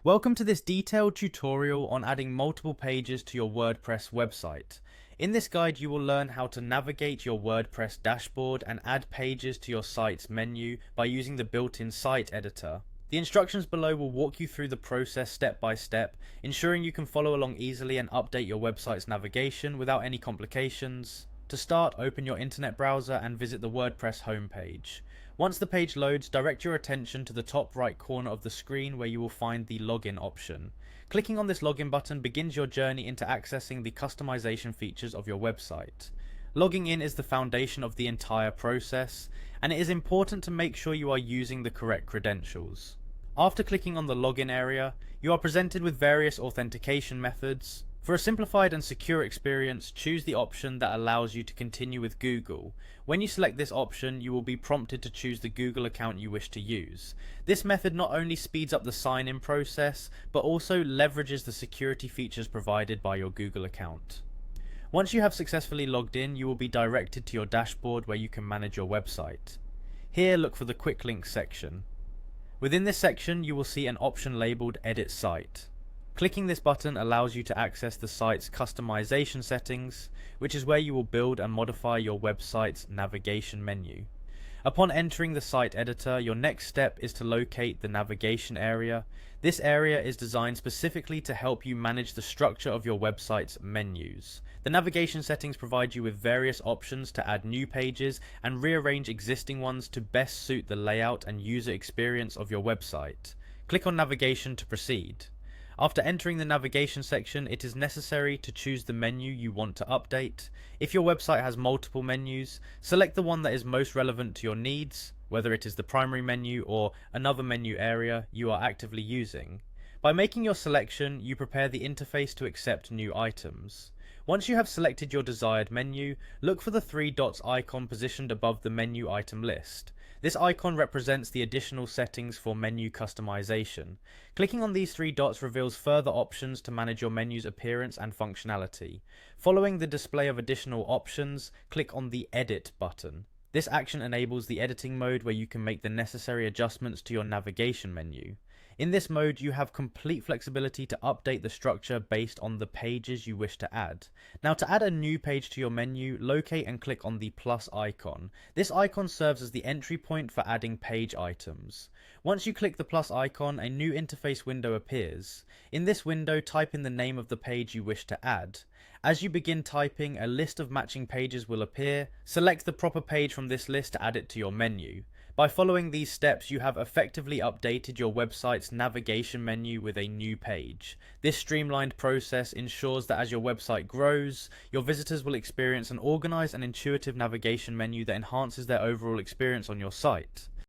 Welcome to this detailed tutorial on adding multiple pages to your WordPress website. In this guide you will learn how to navigate your WordPress dashboard and add pages to your site's menu by using the built-in site editor. The instructions below will walk you through the process step by step, ensuring you can follow along easily and update your website's navigation without any complications. To start, open your internet browser and visit the WordPress homepage. Once the page loads, direct your attention to the top right corner of the screen where you will find the login option. Clicking on this login button begins your journey into accessing the customization features of your website. Logging in is the foundation of the entire process, and it is important to make sure you are using the correct credentials. After clicking on the login area, you are presented with various authentication methods. For a simplified and secure experience, choose the option that allows you to continue with Google. When you select this option, you will be prompted to choose the Google account you wish to use. This method not only speeds up the sign-in process, but also leverages the security features provided by your Google account. Once you have successfully logged in, you will be directed to your dashboard where you can manage your website. Here, look for the Quick Links section. Within this section, you will see an option labeled Edit Site. Clicking this button allows you to access the site's customization settings, which is where you will build and modify your website's navigation menu. Upon entering the site editor, your next step is to locate the navigation area. This area is designed specifically to help you manage the structure of your website's menus. The navigation settings provide you with various options to add new pages and rearrange existing ones to best suit the layout and user experience of your website. Click on Navigation to proceed. After entering the navigation section, it is necessary to choose the menu you want to update. If your website has multiple menus, select the one that is most relevant to your needs, whether it is the primary menu or another menu area you are actively using. By making your selection, you prepare the interface to accept new items. Once you have selected your desired menu, look for the three dots icon positioned above the menu item list. This icon represents the additional settings for menu customization. Clicking on these three dots reveals further options to manage your menu's appearance and functionality. Following the display of additional options, click on the Edit button. This action enables the editing mode where you can make the necessary adjustments to your navigation menu. In this mode, you have complete flexibility to update the structure based on the pages you wish to add. Now, to add a new page to your menu, locate and click on the plus icon. This icon serves as the entry point for adding page items. Once you click the plus icon, a new interface window appears. In this window, type in the name of the page you wish to add. As you begin typing, a list of matching pages will appear. Select the proper page from this list to add it to your menu. By following these steps, you have effectively updated your website's navigation menu with a new page. This streamlined process ensures that as your website grows, your visitors will experience an organized and intuitive navigation menu that enhances their overall experience on your site.